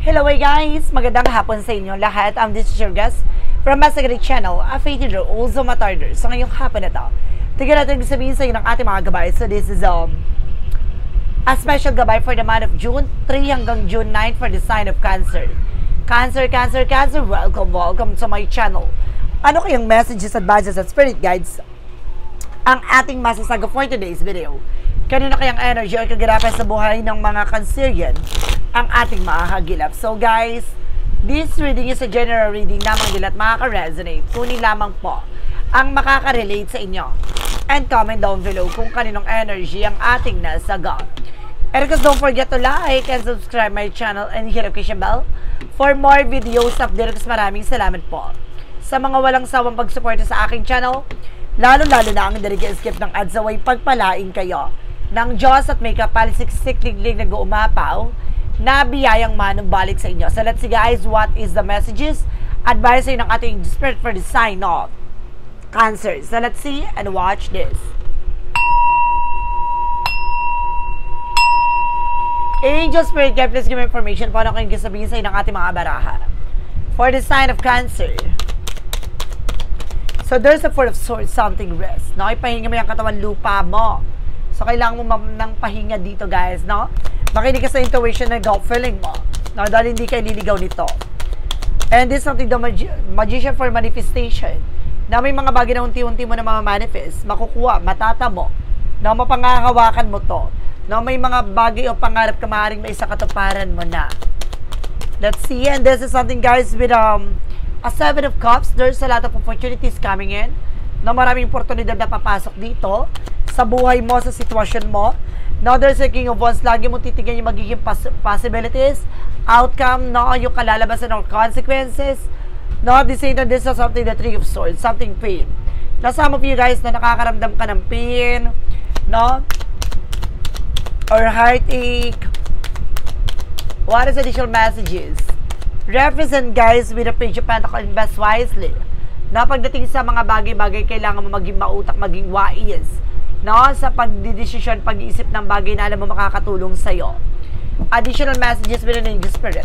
Hello guys! Magandang hapon sa inyo lahat. This is your guest from Masagari Channel, a fated also matarder. So ngayong hapon na to, tignan natin sabihin sa inyo ng ating mga gabay. So this is a special gabay for the month of June 3 hanggang June 9 for the sign of Cancer. Cancer, welcome to my channel. Ano kayang messages, advices, at spirit guides ang ating masasaga for today's video? Kanina kayang energy o kagirapan sa buhay ng mga Cancerian ang ating makakagilap. So guys, this reading is a general reading lamang din at makaka-resonate. Kunin lamang po ang makaka-relate sa inyo. And comment down below kung kaninong energy ang ating nasaga. And guys, don't forget to like and subscribe my channel and hit notification bell for more videos update. Maraming salamat po sa mga walang sawang pagsuporta sa aking channel. Lalo-lalo na ang skip ng ads away pagpalain kayo ng Diyos at may kapalisik-siklig nag-uumapaw na biyayang manumbalik sa inyo. So let's see guys, what is the messages? Advice ng ating spirit for the sign of Cancer. So let's see and watch this. Angel Spirit Guide, please give me information paano kayong sabihin sa inyo ng ating mga baraha. For the sign of Cancer. So there's a Four of Swords, something rest. No, ipahinga mo yung katawan lupa mo. So, kailangan mo ng pahinga dito, guys, no? Makinig ka sa intuition na gut feeling mo, no? Dahil hindi kayo liligaw nito. And this is something the magician for manifestation. Na may mga bagay na unti-unti mo na mamamanifest, makukuha, matatamo, na mapangahawakan mo to. Na may mga bagay o pangarap ka maaaring may isa katuparan mo na. Let's see. And this is something, guys, with a Seven of Cups. There's a lot of opportunities coming in. Na maraming oportunidad na papasok dito sa buhay mo, sa sitwasyon mo. Now, there's a King of Wands. Lagi mo titignan yung magiging possibilities, outcome, no, yung kalalabasan or consequences. No, this is something, the Three of Swords, something pain. Now, some of you guys na nakakaramdam ka ng pain, no, or heartache. What is additional messages? Represent, guys, with a Page of Pentacles, invest wisely. Na pagdating sa mga bagay-bagay, kailangan mo maging mautak, maging wise. No, sa pagdidesisyon, pag-iisip ng bagay na alam mo makakatulong sa'yo. Additional messages with an Angel Spirit.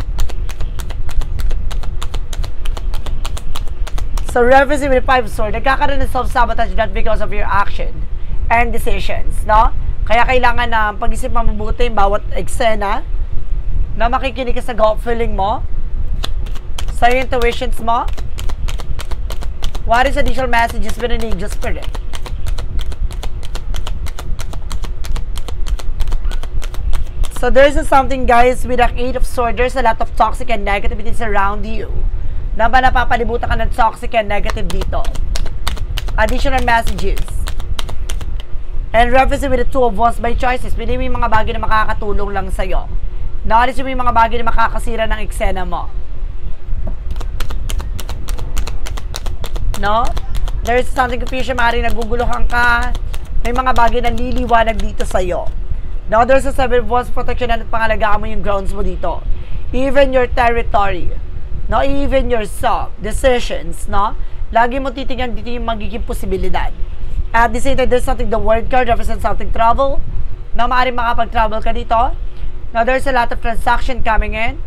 So, referencing with the Five of Swords, nagkakaroon ng self-sabotage not because of your action and decisions, no? Kaya kailangan na pag-isip mo mabuti bawat eksena, na makikinig ka sa gut feeling mo, sa intuitions mo. What is additional messages with an Angel Spirit? So there's something, guys, with an Eight of Swords. There's a lot of toxic and negativities around you. Na ba napapalibutan ka ng toxic and negative dito? Additional messages. And reference with the Two of Wands by choices. Pili mo yung mga bagay na makakatulong lang sa'yo. Naalis mo yung mga bagay na makakasira ng eksena mo. No? There's something confusion. Maaaring naguguluhan ka. May mga bagay na liliwanag dito sa'yo. Now, there's a Seven of Wands protection at pangalagaan mo yung grounds mo dito. Even your territory. No? Even yourself. Decisions. No? Lagi mo titingnan dito yung magiging posibilidad. At the same time, there's something, the word card represents something travel. Na maaaring makapag-travel ka dito. Now, there's a lot of transaction coming in.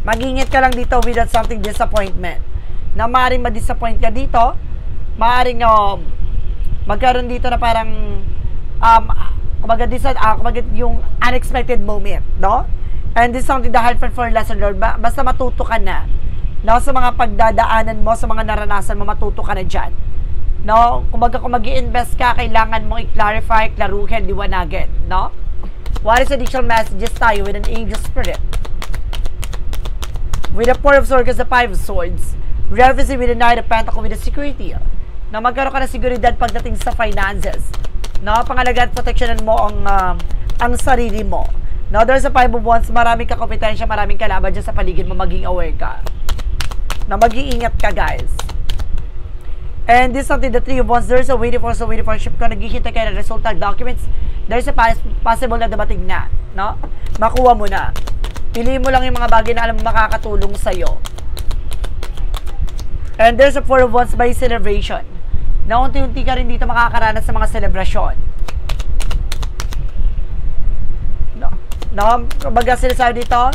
Mag-ingat ka lang dito without something disappointment. Na maaaring ma-disappoint ka dito. Maaaring magkaroon dito na parang kumbaga yung unexpected moment, no? And this is something the hard for lesson learned. Basta matuto ka na, no? Sa mga pagdadaanan mo, sa mga naranasan mo, matuto ka na dyan, no? Kumbaga kung mag-i-invest ka, kailangan mong i-clarify, klaruhin, liwanagin, no? What is additional messages tayo with an Angel Spirit? With the Four of Swords, the Five of Swords, referencing with the Knight of Pentacles with the security, na magkaroon ka ng seguridad pagdating sa finances. No, pangalagaan, protectionan mo ang sarili mo. No, there's a Five of Wands, maraming kakompetensya, maraming kalaban dyan sa paligid mo, maging aware ka. Na mag-iingat ka, guys. And this is something, the Three of Wands, there's a waiting for ship. Kung naghihintay kayo ng resultant documents, there's a possible na dumating na. No? Makuha mo na. Piliin mo lang yung mga bagay na alam mo makakatulong sa'yo. And there's a Four of Wands by celebration. Na unti-unti ka rin dito makakaranas sa mga selebrasyon. No? Kumbaga sinasabi dito,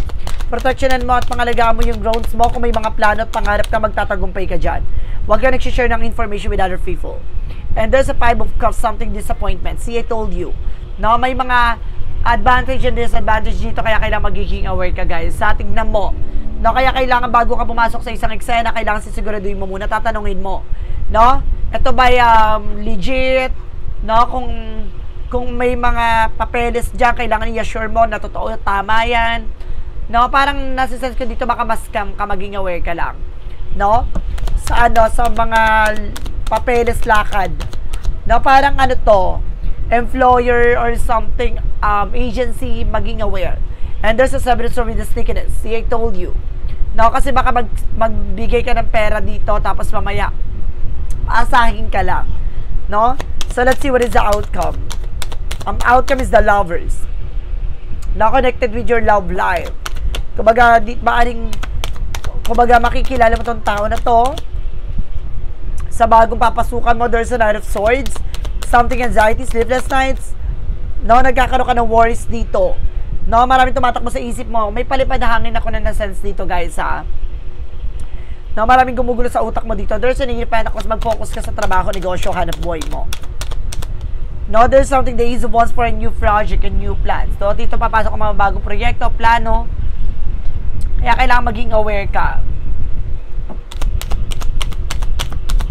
Proteksyonan mo at pangalagaan mo yung grounds mo. Kung may mga plano at pangarap ka, magtatagumpay ka dyan. Huwag ka nagsishare ng information with other people. And there's a 5 of Cups, something disappointment. See, I told you. No, may mga advantage and disadvantage dito, kaya kailangan magiging aware ka, guys. Sa tignan mo. No, kaya kailangan bago ka pumasok sa isang eksena, kailangan sisiguraduhin mo muna, tatanungin mo. No? Ito ba legit? No, kung may mga papeles diyan, kailangan i-assure mo na totoo, tama 'yan. No, parang nasa-sense ko dito baka mas scam ka, maging aware ka lang. No? Sa mga papeles lakad. No, parang employer or something, agency, maging aware. And there's a severance of the sneakiness. See, I told you. No, kasi baka magbigay ka ng pera dito, tapos mamaya, asahin ka lang. No? So, let's see what is the outcome. Outcome is the lovers. Now, connected with your love life. Kumbaga, makikilala mo tong tao na to. Sa bagong papasukan mo, there's a Knight of Swords. Something anxiety, sleepless nights. No, nagkakaroon ka ng worries dito. No, maraming tumatakbo sa isip mo. May palipad na hangin ako na na-sense dito, guys, ha. No, maraming gumugulo sa utak mo dito. There's an Pentacles, mag-focus ka sa trabaho, negosyo, hanap buhay mo. No, there's something the Ace of Wands for a new project and new plans. So, dito papasok ang mga bagong proyekto, plano. Kaya kailangan maging aware ka.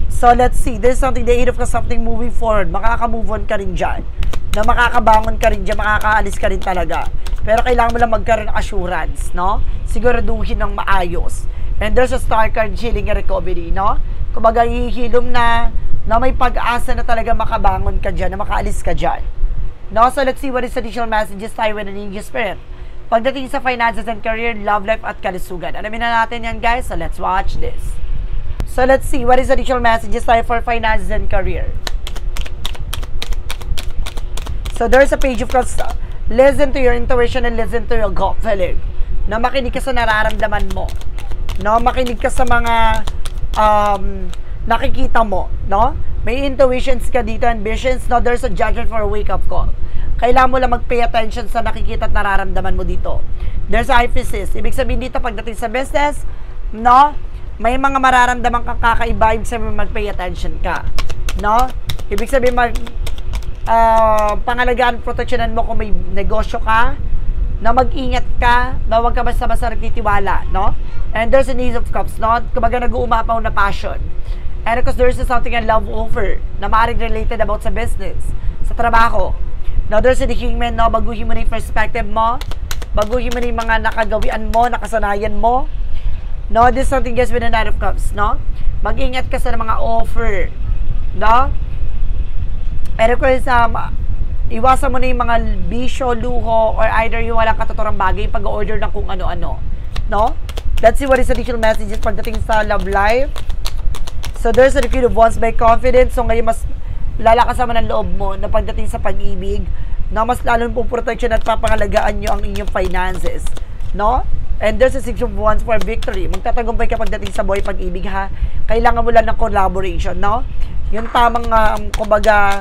So, let's see. There's something, the Eight of something moving forward. Makaka-move on ka rin dyan. Na makakabangon ka rin dyan, makakaalis ka rin talaga. Pero kailangan mo lang magkaroon ng assurance, no? Siguraduhin ng maayos. And there's a star card, healing and recovery, no? Kumbaga, hihilom na may pag-asa na talaga makabangon ka dyan, na makaalis ka dyan. No? So, let's see what is additional messages tayo with an angel spirit. Pagdating sa finances and career, love life at kalusugan. Alamin na natin yan, guys. So, let's watch this. So, let's see what is additional messages tayo for finances and career. So, there's a page of cups. Listen to your intuition and listen to your gut feeling. Na makinig ka sa nararamdaman mo. No? Makinig ka sa mga nakikita mo. No? May intuitions ka dito and visions. No? There's a judgment for a wake-up call. Kailangan mo lang mag-pay attention sa nakikita at nararamdaman mo dito. There's hyphesis. Ibig sabihin dito, pagdating sa business, no? May mga mararamdaman kang kakaiba. Ibig sabihin mag-pay attention ka. No? Ibig sabihin pangalagaan, proteksyonan mo kung may negosyo ka, na mag-ingat ka, na huwag ka basta-basta nagtitiwala, no? And there's an Ace of Cups, no? Kumbaga nag-uumapaw na passion. And of course, there's something a love offer na maaaring related about sa business, sa trabaho. Now, there's a Kingman, no? Baguhin mo na yung perspective mo. Baguhin mo na yung mga nakagawian mo, nakasanayan mo. No? There's something, guys, with the Knight of Cups, no? Mag-ingat ka sa mga offer, no? Pero kung iwasan mo na yung mga bisyo, luho, or either yung walang katotorang bagay, pag-order ng kung ano-ano. No? Let's see what is additional messages pagdating sa love life. So, there's a Queen of Wands by confidence. So, ngayon mas lalakasan mo ng loob mo na pagdating sa pag-ibig, na mas lalong po protection at papangalagaan nyo ang inyong finances. No? And there's a Six of Wands for victory. Magtatagumpay ka pagdating sa buhay pag-ibig, ha? Kailangan mo lang ng collaboration, no? Yung tamang, kumbaga,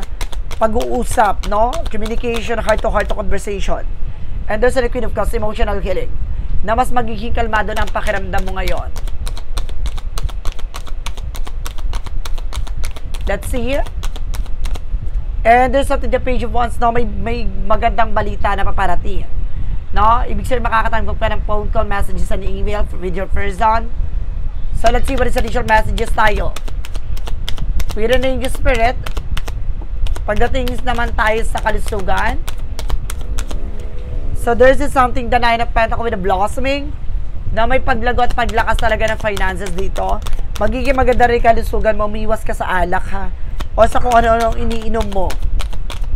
pag-uusap, no? Communication, heart-to-heart conversation. And there's a Queen of Cups, emotional healing, na mas magiging kalmado na ang pakiramdam mo ngayon. Let's see here. And there's something, the Page of Wands, no? May magandang balita na paparating. No? Ibig sabihin makakatanggap ka ng phone call, messages, and email with your person. So, let's see what is additional messages tayo. With an angel spirit, pagdating naman tayo sa kalusugan. So, there's something, the Nine of Pentacles with a blossoming, na may paglago at paglakas talaga ng finances dito. Magiging maganda rin kalusugan mo, umiwas ka sa alak, ha? O sa kung ano-anong iniinom mo,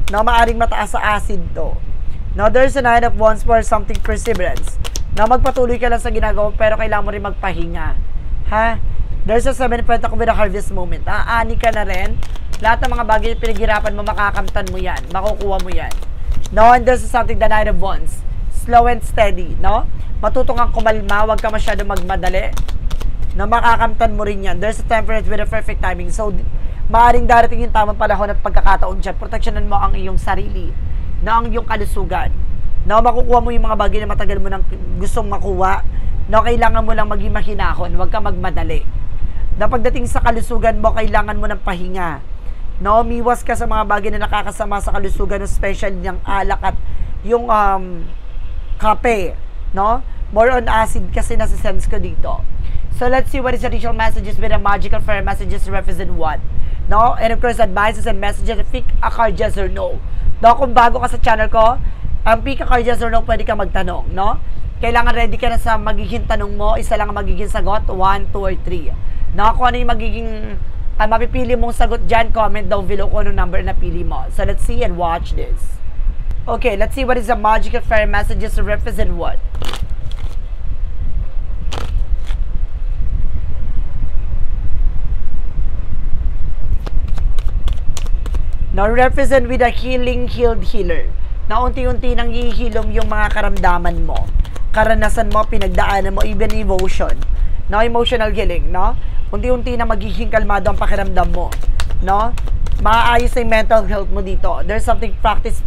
na maaring mataas sa acid to. Now, there's a Nine of Wands for something perseverance, na magpatuloy ka lang sa ginagawa, pero kailangan mo rin magpahinga. Ha? There's a Seven of Pentacles with a harvest moment. Aani ka na rin. Lahat ng mga bagay na pinaghirapan mo, makakamtan mo yan. Makukuha mo yan. No? And there's something, the Nine of Wands. Slow and steady. No? Matutong kang kumalma. Huwag ka masyado magmadali. Na makakamtan mo rin yan. There's a temperance with a perfect timing. So, maaaring darating yung tamang panahon at pagkakataon dyan. Proteksyonan mo ang iyong sarili, na ang iyong kalusugan. No, makukuha mo yung mga bagay na matagal mo nang gustong makuha. No, kailangan mo lang maging mahinahon, huwag ka magmadali. Na pagdating sa kalusugan mo, kailangan mo ng pahinga. No, umiwas ka sa mga bagay na nakakasama sa kalusugan, especially ng alak at yung kape, no? More on acid kasi nasa-sense ko dito. So let's see what is the additional messages with the magical fairy messages represent what. No? And of course, advices and messages, pick a card yes or no. No, kung bago ka sa channel ko, ang pick a card yes or no, pwede ka magtanong, no? Kailangan ready ka na sa magiging tanong mo, isa lang ang magiging sagot, 1, 2, or 3. No, kung ano yung magiging mapipili mong sagot dyan, comment down below kung anong number na pili mo. So let's see and watch this. Okay, let's see what is the magical fairy messages to represent what. Now, represent with a healing, healed healer. Na unti-unti nang hihilom yung mga karamdaman mo. Karanasan mo, pinagdaanan mo, even emotion. No, emotional healing, no? Unti-unti na magiging kalmado ang pakiramdam mo. No? Maaayos yung mental health mo dito. There's something practice.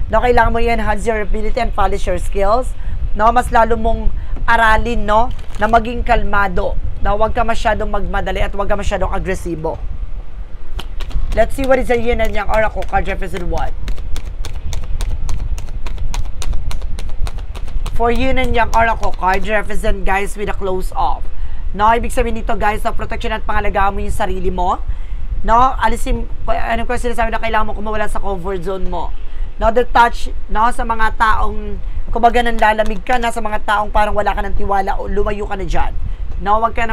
No, kailangan mo i-enhance your ability and polish your skills. No, mas lalo mong aralin, no, na maging kalmado. No, huwag ka masyadong magmadali at huwag ka masyadong agresibo. Let's see what is the yin and yang oracle card represent what. For yin and yang oracle card represent guys with a close off. No, ibig sabihin dito guys, na protection at pangalagaan mo yung sarili mo. No, alisin, ano ko sinasabi na kailangan mo kumawala sa comfort zone mo. No, the touch, no, sa mga taong, kumbaga nanlalamig ka na, sa mga taong parang wala ka ng tiwala, o lumayo ka na dyan. No, wag ka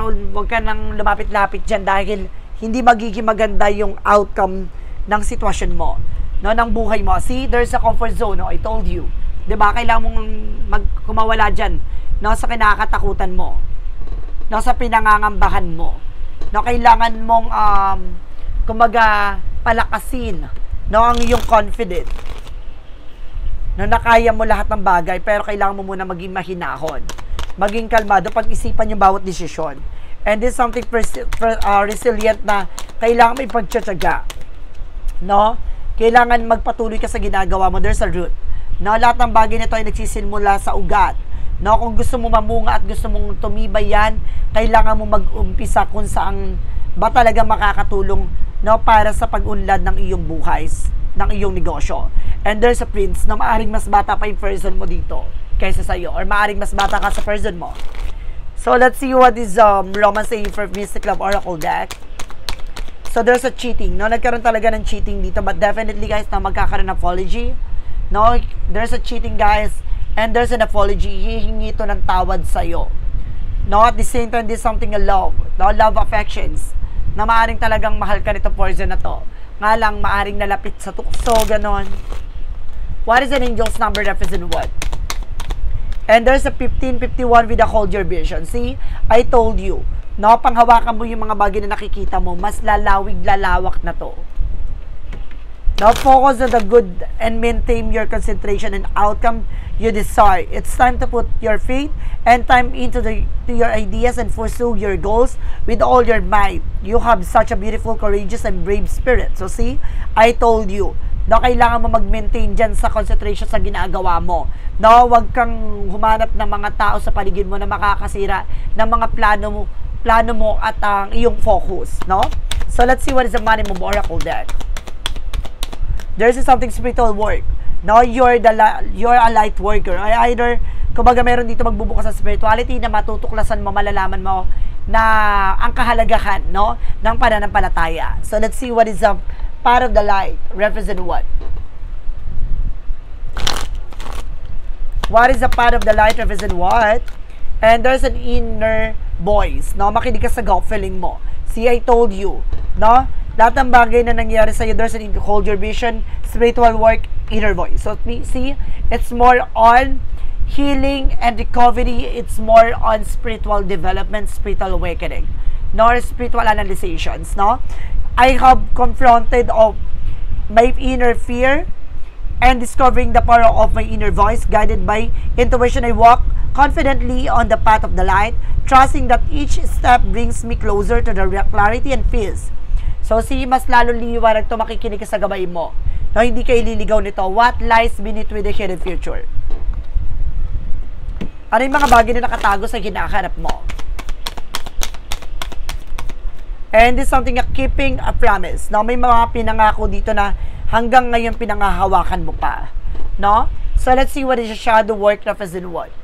nang lumapit-lapit dyan dahil hindi magiging maganda yung outcome ng sitwasyon mo, no, ng buhay mo. See, there's a comfort zone, no, I told you. 'Di ba? Kailangan mong kumawala diyan, no, sa kinakatakutan mo. No, sa pinangangambahan mo. No, kailangan mong kumaga palakasin, no, ang iyong confidence. No, nakaya mo lahat ng bagay, pero kailangan mo muna maging mahinahon. Maging kalmado, pag-isipan yung bawat desisyon. And this is something resilient na kailangan may pagtsatsaga. No? Kailangan magpatuloy ka sa ginagawa mo. There's a root. No? Lahat ng bagay nito ay nagsisimula sa ugat. No? Kung gusto mo mamunga at gusto mong tumibay yan, kailangan mo mag-umpisa kung saan ba talaga makakatulong, no, para sa pag-unlad ng iyong buhay, ng iyong negosyo. And there's a prince na maaring mas bata pa yung person mo dito kaysa sa'yo, or maaring mas bata ka sa person mo. So, let's see what is Romance saying for Mystic Love Oracle deck. So, there's a cheating. No, nagkaroon talaga ng cheating dito. But definitely, guys, na magkakaroon ng apology. No, there's a cheating, guys. And there's an apology. Hihingi ito ng tawad sa'yo. No, at the same time, there's something a love. No, love affections. Na maaring talagang mahal ka nito person na to. Nga lang, maaring nalapit sa tukso, ganon. What is an angel's number represent what? And there's a 1551 with a hold your vision. See, I told you, no, panghawakan mo yung mga bagay na nakikita mo, mas lalawak na to. Now, focus on the good and maintain your concentration and outcome you desire. It's time to put your faith and time into your ideas and pursue your goals with all your might. You have such a beautiful, courageous, and brave spirit. So, see, I told you, no, kailangan mo mag-maintain dyan sa concentration sa ginagawa mo. No, wag kang humanap ng mga tao sa paligid mo na makakasira ng mga plano mo at ang iyong focus, no? So, let's see what is the money mo oracle deck. There's something spiritual work. No, you're a light worker. Ay either, kumbaga meron dito magbubukas sa spirituality na matutuklasan mo, malalaman mo na ang kahalagahan, no, ng pananampalataya. So, let's see what is the part of the light represent what? What is the part of the light represent what? And there's an inner voice, no? Makinig ka sa gut feeling mo. See, I told you, no? Lahat ng bagay na nangyari sa'yo, there's an hold your vision, spiritual work, inner voice. So, see, it's more on healing and recovery. It's more on spiritual development, spiritual awakening, nor spiritual analyzations, no? I have confronted of my inner fear and discovering the power of my inner voice. Guided by intuition, I walk confidently on the path of the light, trusting that each step brings me closer to the clarity and peace. So, see, mas lalo liwanag to makikinig ka sa gabay mo. No, hindi ka ililigaw nito. What lies beneath with the hidden future? Ano yung mga bagay na nakatago sa hinahanap mo? And this is something na keeping a promise. No, may mga pinangako dito na hanggang ngayon pinangahawakan mo pa. No? So let's see what is the shadow work represent what.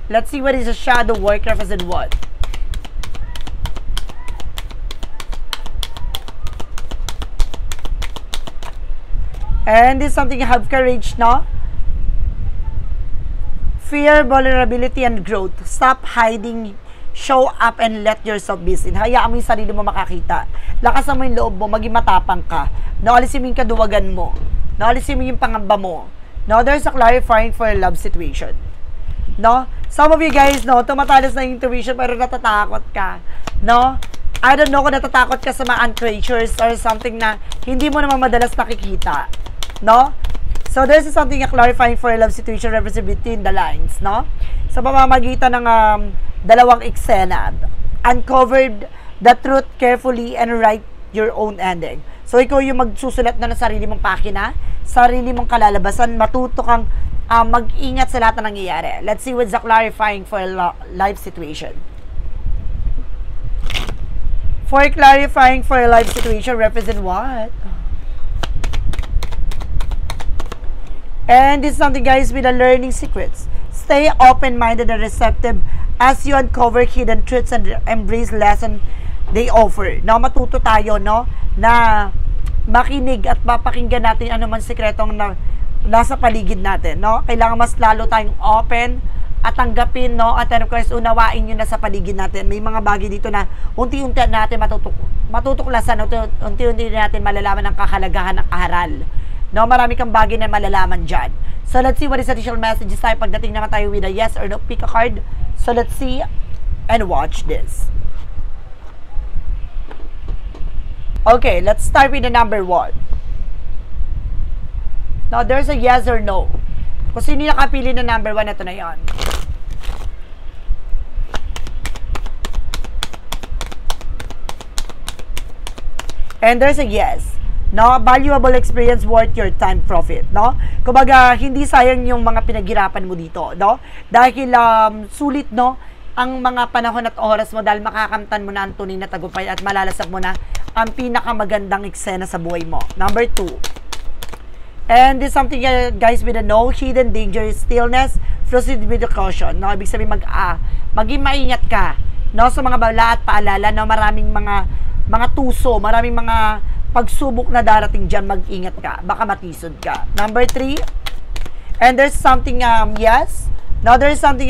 Let's see what is the shadow work represent what. And this is something you have courage, no? Fear, vulnerability, and growth. Stop hiding, show up, and let yourself be seen. Hayaan mo yung sarili mo makakita. Lakasan mo yung loob mo, maging matapang ka. No, alisin mo yung kaduwagan mo. No, alisin mo yung pangamba mo. No, there's a clarifying for a love situation. No? Some of you guys, no, tumatalas na yung intuition pero natatakot ka. No? I don't know kung natatakot ka sa mga creatures or something na hindi mo naman madalas nakikita. No? So, this is something clarifying for a love situation represented between the lines, no? Sa pamamagitan ng dalawang eksena, uncovered the truth carefully and write your own ending. So, ikaw yung magsusulat na ng sarili mong pakina, sarili mong kalalabasan, matuto kang mag-ingat sa lahat na nangyayari. Let's see what's the clarifying for a life situation. For clarifying for a life situation, represent what? And this is something, guys, with the learning secrets. Stay open-minded and receptive as you uncover hidden truths and embrace lesson they offer. No, matuto tayo, no, na makinig at mapakinggan natin ano man sikretong nasa paligid natin, no? Kailangan mas lalo tayong open at tanggapin, no? At of course, unawain yun na sa paligid natin. May mga bagay dito na unti-unti natin matutuklasan, unti-unti natin malalaman ang kahalagahan ng aral. No, marami kang bagay na malalaman dyan. So, let's see what is additional messages tayo pagdating naman tayo with a yes or no. Pick a card. So, let's see and watch this. Okay, let's start with the number 1. Now, there's a yes or no. Kung sino yung nakapili na number 1, ito na yan. And there's a yes. No, valuable experience worth your time profit, no? Kumbaga, hindi sayang yung mga pinaghirapan mo dito, no? Dahil sulit, no, ang mga panahon at oras mo dahil makakamtan mo na ang tunay na tagumpay at malalasap mo na ang pinakamagandang eksena sa buhay mo. Number 2. And this is something, guys, with a no, hidden danger, stillness, proceed with caution, no? Ibig sabihin maging maingat ka, no, sa mga bala at paalala, no? Maraming mga tuso, maraming mga pagsubok na darating dyan, mag-ingat ka. Baka matisod ka. Number 3. And there's something, yes. Now, there's something,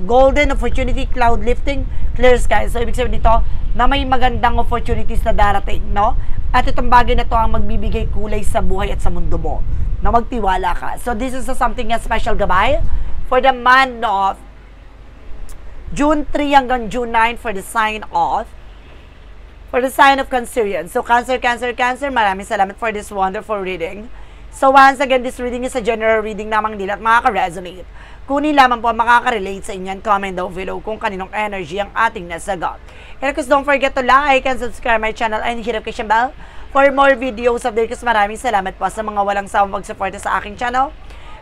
golden opportunity, cloud lifting, clear sky. So, ibig sabihin dito, na may magandang opportunities na darating, no? At itong bagay na to ang magbibigay kulay sa buhay at sa mundo mo. Na magtiwala ka. So, this is something na special gabay for the month of June 3 hanggang June 9 for the sign of Cancerian. So, Cancer, maraming salamat for this wonderful reading. So, once again, this reading is a general reading namang nila at makaka-resonate. Kunin lamang po makaka-relate sa inyo. Comment down below kung kaninong energy ang ating nasagot. And of course, don't forget to like and subscribe my channel and hit notification bell for more videos update. Kasi maraming salamat po sa mga walang sawang pag-support sa aking channel.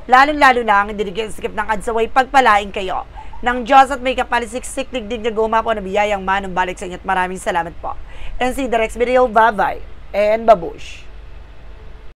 Lalong-lalo na ang hindi skip ng adsaway pagpalain kayo ng Diyos at may kapalisiksik digdig na guma po na biyayang manumbalik sa inyo at maraming salamat po. And see the next video. Bye-bye and babush!